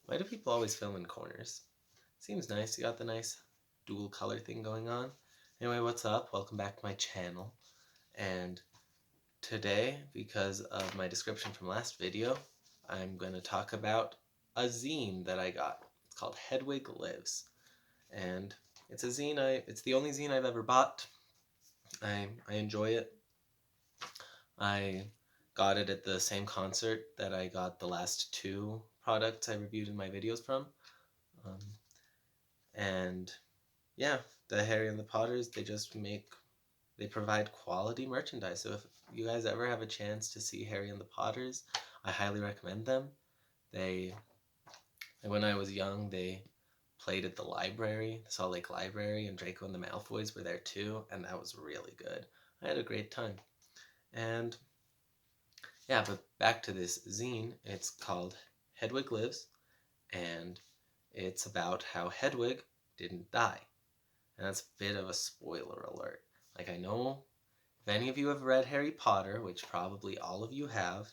Why do people always film in corners? Seems nice. You got the nice dual color thing going on. Anyway, what's up? Welcome back to my channel. And today, because of my description from last video, I'm going to talk about a zine that I got. It's called Hedwig Lives. And it's a zine, it's the only zine I've ever bought. I enjoy it. I got it at the same concert that I got the last two products I reviewed in my videos from. Um, and yeah, the Harry and the Potters, they provide quality merchandise. So if you guys ever have a chance to see Harry and the Potters, I highly recommend them. When I was young, they played at the library, the Salt Lake Library, and Draco and the Malfoys were there too, and that was really good. I had a great time. And yeah, but back to this zine. It's called Hedwig Lives, and it's about how Hedwig didn't die. And that's a bit of a spoiler alert. Like, I know if any of you have read Harry Potter, which probably all of you have,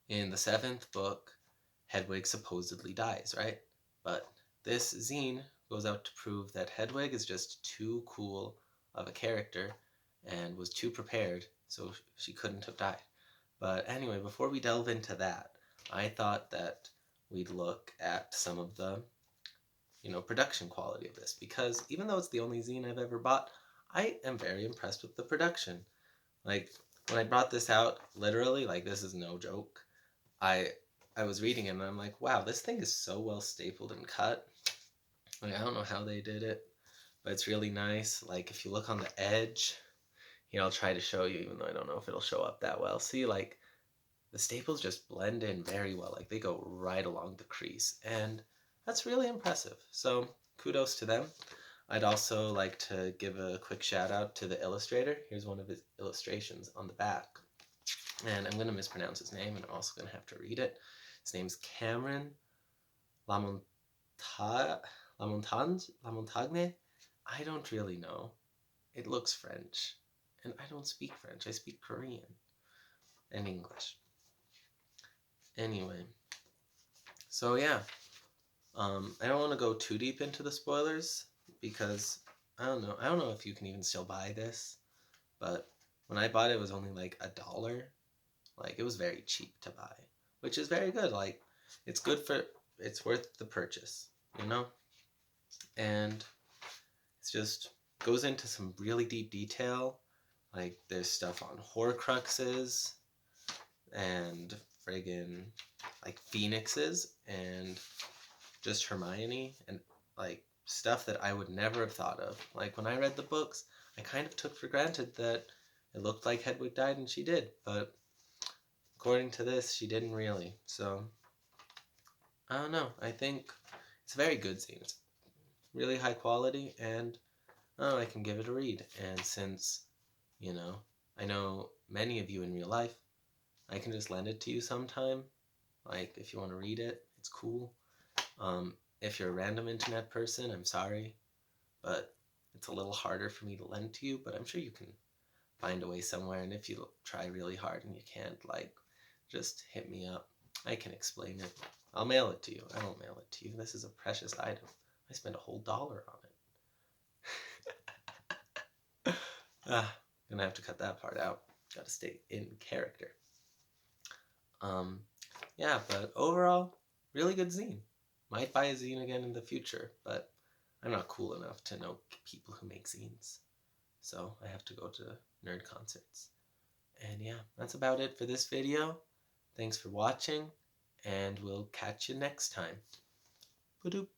in the 7th book, Hedwig supposedly dies, right? But this zine goes out to prove that Hedwig is just too cool of a character and was too prepared, so she couldn't have died. But anyway, before we delve into that, I thought that we'd look at some of the production quality of this, because even though it's the only zine I've ever bought, I am very impressed with the production. Like, when I brought this out, literally, like, this is no joke, I was reading it and I'm like, wow, this thing is so well stapled and cut. Like, I don't know how they did it, but it's really nice. Like, if you look on the edge, here, I'll try to show you, even though I don't know if it'll show up that well. See, like, the staples just blend in very well. Like, they go right along the crease, and that's really impressive. So kudos to them. I'd also like to give a quick shout out to the illustrator. Here's one of his illustrations on the back. And I'm going to mispronounce his name, and I'm also going to have to read it. His name's Cameron Lamontagne? I don't really know. It looks French, and I don't speak French. I speak Korean and English. Anyway, so yeah, I don't want to go too deep into the spoilers because I don't know if you can even still buy this, but when I bought it, it was only like $1. Like, it was very cheap to buy, which is very good. Like, it's worth the purchase, you know? And it's just goes into some really deep detail. Like, there's stuff on Horcruxes and friggin' like phoenixes and just Hermione and like stuff that I would never have thought of. Like, when I read the books, I kind of took for granted that it looked like Hedwig died, and she did, but according to this, she didn't really. So I don't know. I think it's a very good zine. It's really high quality, and I can give it a read. And since, I know many of you in real life, I can just lend it to you sometime. Like, if you want to read it, it's cool. If you're a random internet person, I'm sorry, but it's a little harder for me to lend to you, but I'm sure you can find a way somewhere. And if you try really hard and you can't, like, just hit me up. I can explain it. I'll mail it to you. I won't mail it to you. This is a precious item. I spent a whole $1 on it. Gonna have to cut that part out. Gotta stay in character. Yeah, but overall, really good zine. Might buy a zine again in the future, but I'm not cool enough to know people who make zines. So I have to go to nerd concerts. And yeah, that's about it for this video. Thanks for watching, and we'll catch you next time. Ba-doop.